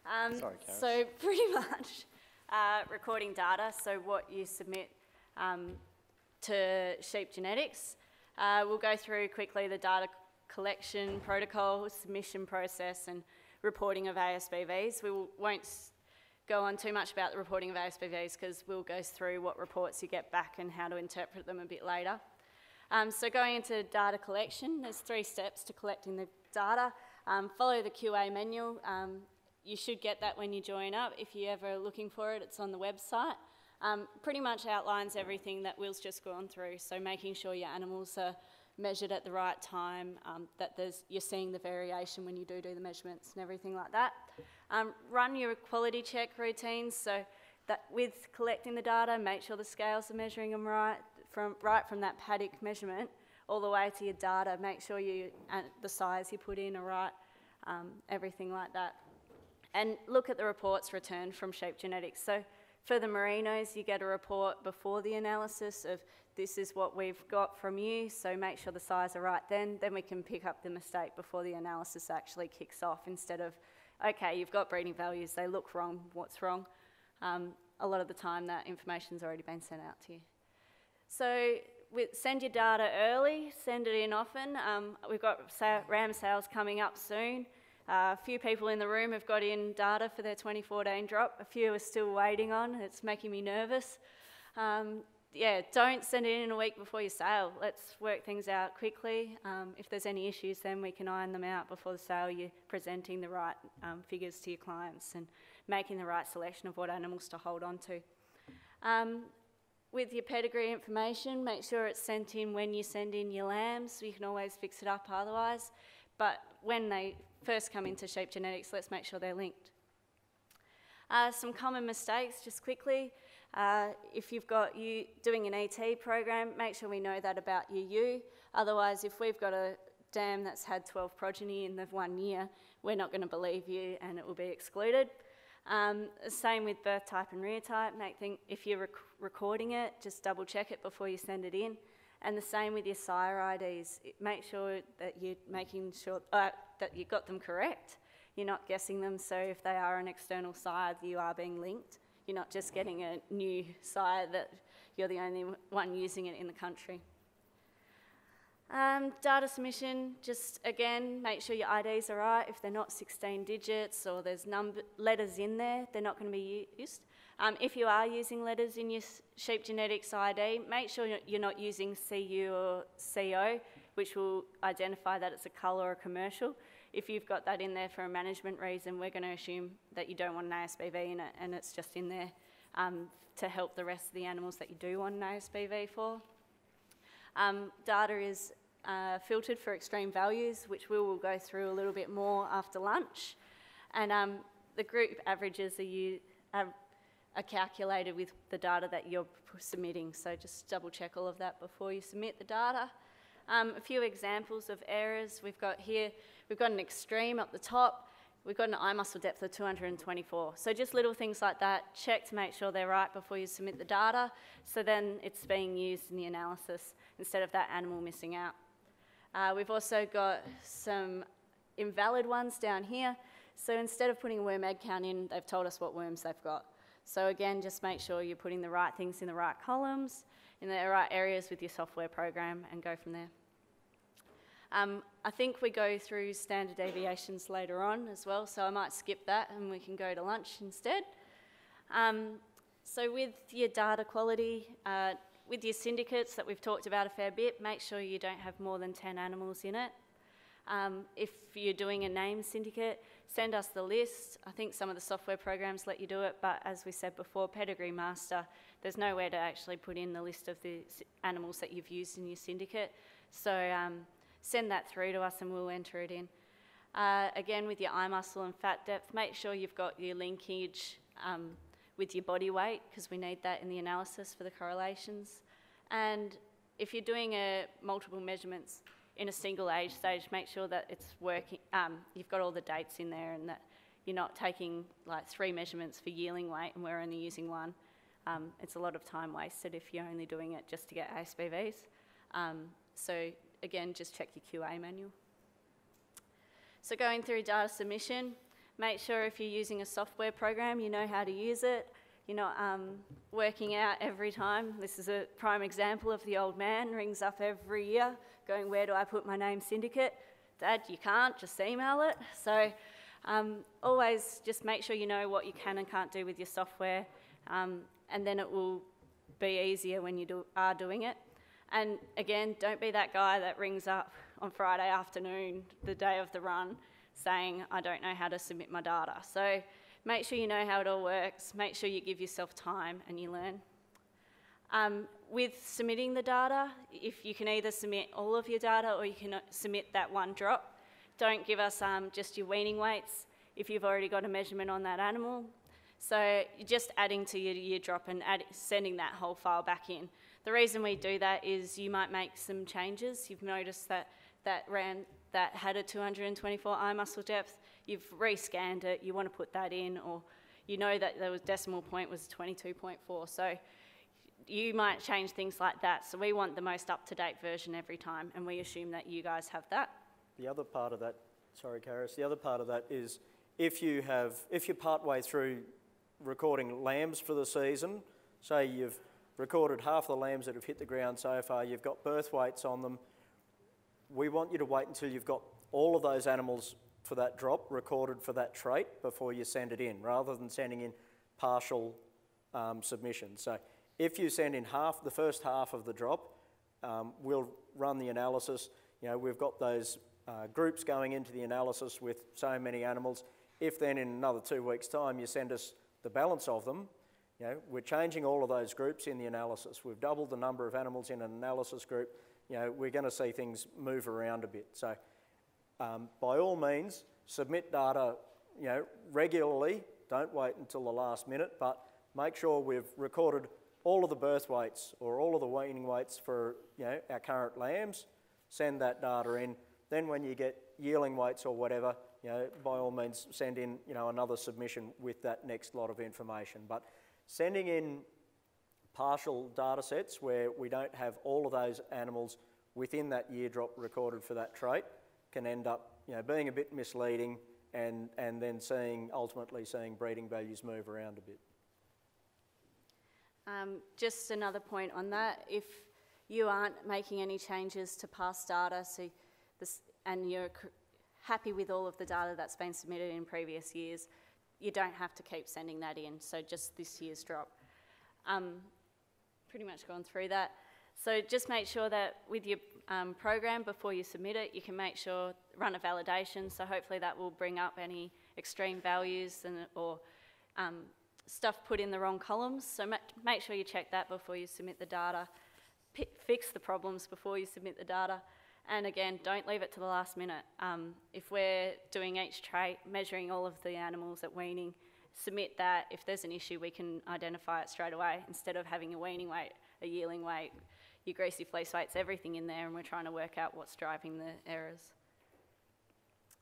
Sorry, Karis. So pretty much recording data, so what you submit to Sheep Genetics. We'll go through quickly the data collection protocol, submission process and reporting of ASBVs. Won't go on too much about the reporting of ASBVs because Will goes through what reports you get back and how to interpret them a bit later. So going into data collection, there's 3 steps to collecting the data. Follow the QA manual. You should get that when you join up. If you're ever looking for it, it's on the website. Pretty much outlines everything that Will's just gone through, so making sure your animals are measured at the right time, that you're seeing the variation when you do the measurements and everything like that. Run your quality check routines, so that with collecting the data, make sure the scales are measuring them right from that paddock measurement all the way to your data. Make sure the size you put in are right, everything like that. And look at the reports returned from Sheep Genetics. So for the merinos, you get a report before the analysis of this is what we've got from you, so make sure the size are right then we can pick up the mistake before the analysis actually kicks off instead of, okay, you've got breeding values, they look wrong, what's wrong? A lot of the time that information's already been sent out to you. So send your data early, send it in often. We've got ram sales coming up soon. A few people in the room have got in data for their 2014 drop. A few are still waiting on. It's making me nervous. Yeah, don't send it in a week before your sale. Let's work things out quickly. If there's any issues, then we can iron them out before the sale. You're presenting the right figures to your clients and making the right selection of what animals to hold on to. With your pedigree information, make sure it's sent in when you send in your lambs. You can always fix it up otherwise. But when they first come into Sheep Genetics, let's make sure they're linked. Some common mistakes, just quickly. If you've got you doing an ET program, make sure we know that about your ewe. Otherwise, if we've got a dam that's had 12 progeny in the 1 year, we're not going to believe you and it will be excluded. Same with birth type and rear type. If you're recording it, just double check it before you send it in. And the same with your sire IDs. Make sure that you're making sure that you got them correct. You're not guessing them, so if they are an external sire, you are being linked. You're not just getting a new sire that you're the only one using it in the country. Data submission, just again, make sure your IDs are right. If they're not 16 digits or there's letters in there, they're not going to be used. If you are using letters in your Sheep Genetics ID, make sure you're not using CU or CO, which will identify that it's a cull or a commercial. If you've got that in there for a management reason, we're going to assume that you don't want an ASBV in it and it's just in there to help the rest of the animals that you do want an ASBV for. Data is filtered for extreme values, which we will go through a little bit more after lunch. And the group averages are calculated with the data that you're submitting, so just double check all of that before you submit the data. A few examples of errors we've got here. We've got an extreme up the top. We've got an eye muscle depth of 224. So just little things like that. Check to make sure they're right before you submit the data, so then it's being used in the analysis instead of that animal missing out. We've also got some invalid ones down here. So instead of putting a worm egg count in, they've told us what worms they've got. So again, just make sure you're putting the right things in the right columns, in the right areas with your software program, and go from there. I think we go through standard deviations later on as well, so I might skip that and we can go to lunch instead. So with your data quality, with your syndicates that we've talked about a fair bit, make sure you don't have more than 10 animals in it. If you're doing a name syndicate, send us the list. I think some of the software programs let you do it, but as we said before, Pedigree Master, there's nowhere to actually put in the list of the animals that you've used in your syndicate. So send that through to us and we'll enter it in. Again, with your eye muscle and fat depth, make sure you've got your linkage with your body weight, because we need that in the analysis for the correlations. And if you're doing multiple measurements in a single age stage, make sure that it's working, you've got all the dates in there and that you're not taking like 3 measurements for yearling weight and we're only using 1. It's a lot of time wasted if you're only doing it just to get ASBVs. So again, just check your QA manual. So going through data submission, Make sure if you're using a software program, you know how to use it. You're not working out every time. This is a prime example of the old man rings up every year going, where do I put my name syndicate? Dad, you can't, just email it. So always just make sure you know what you can and can't do with your software, and then it will be easier when you are doing it. And again, don't be that guy that rings up on Friday afternoon, the day of the run, saying, I don't know how to submit my data. So make sure you know how it all works, make sure you give yourself time and you learn. With submitting the data, if you can either submit all of your data or you can submit that one drop. Don't give us just your weaning weights if you've already got a measurement on that animal. So you're just adding to your year drop and sending that whole file back in. The reason we do that is you might make some changes. You've noticed that had a 224 eye muscle depth, you've rescanned it, you want to put that in, or you know that the decimal point was 22.4. So you might change things like that. So we want the most up-to-date version every time, and we assume that you guys have that. The other part of that, sorry, Karis, the other part of that is if you're partway through recording lambs for the season, say you've recorded half the lambs that have hit the ground so far, you've got birth weights on them, we want you to wait until you've got all of those animals for that drop recorded for that trait before you send it in, rather than sending in partial submissions. So if you send in the first half of the drop, we'll run the analysis. You know, we've got those groups going into the analysis with so many animals. If then in another 2 weeks' time you send us the balance of them, you know, we're changing all of those groups in the analysis. We've doubled the number of animals in an analysis group. You know, we're going to see things move around a bit. So by all means, submit data, you know, regularly. Don't wait until the last minute, but make sure we've recorded all of the birth weights or all of the weaning weights for, you know, our current lambs. Send that data in. Then when you get yearling weights or whatever, you know, by all means send in, you know, another submission with that next lot of information. But sending in partial data sets where we don't have all of those animals within that year drop recorded for that trait can end up, you know, being a bit misleading and then ultimately seeing breeding values move around a bit. Just another point on that, if you aren't making any changes to past data and you're happy with all of the data that's been submitted in previous years, you don't have to keep sending that in, so just this year's drop. Pretty much gone through that. So just make sure that with your program, before you submit it, you can make sure, run a validation, so hopefully that will bring up any extreme values or stuff put in the wrong columns. So make sure you check that before you submit the data. Fix the problems before you submit the data. And again, don't leave it to the last minute. If we're doing each trait, measuring all of the animals at weaning, submit that. If there's an issue, we can identify it straight away instead of having a weaning weight, a yearling weight, your greasy fleece weights, everything in there, and we're trying to work out what's driving the errors.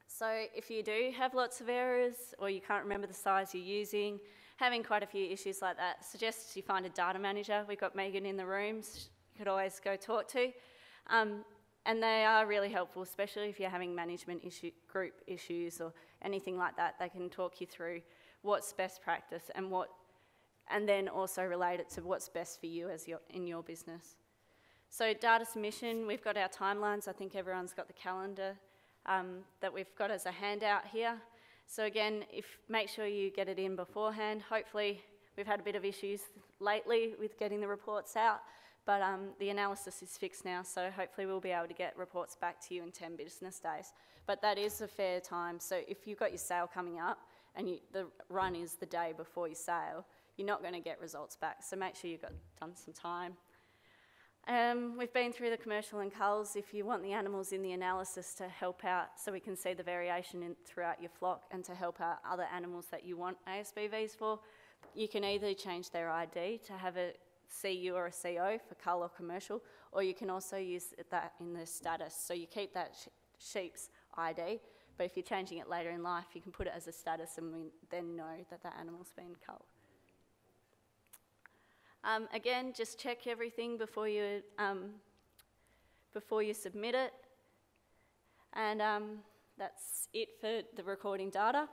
So if you do have lots of errors or you can't remember the size you're using, having quite a few issues like that, suggest you find a data manager. We've got Megan in the rooms, you could always go talk to. And they are really helpful, especially if you're having management group issues or anything like that. They can talk you through what's best practice and then also relate it to what's best for you in your business. So data submission, we've got our timelines. I think everyone's got the calendar that we've got as a handout here. So again, make sure you get it in beforehand. Hopefully, we've had a bit of issues lately with getting the reports out, but the analysis is fixed now, so hopefully we'll be able to get reports back to you in 10 business days. But that is a fair time, so if you've got your sale coming up and the run is the day before your sale, you're not going to get results back, so make sure you've done some time. We've been through the commercial and culls. If you want the animals in the analysis to help out so we can see the variation throughout your flock and to help out other animals that you want ASBVs for, you can either change their ID to have a CU or a CO for cull or commercial, or you can also use that in the status. So you keep that sheep's ID, but if you're changing it later in life, you can put it as a status and we then know that that animal's been culled. Again, just check everything before you submit it. And that's it for the recording data.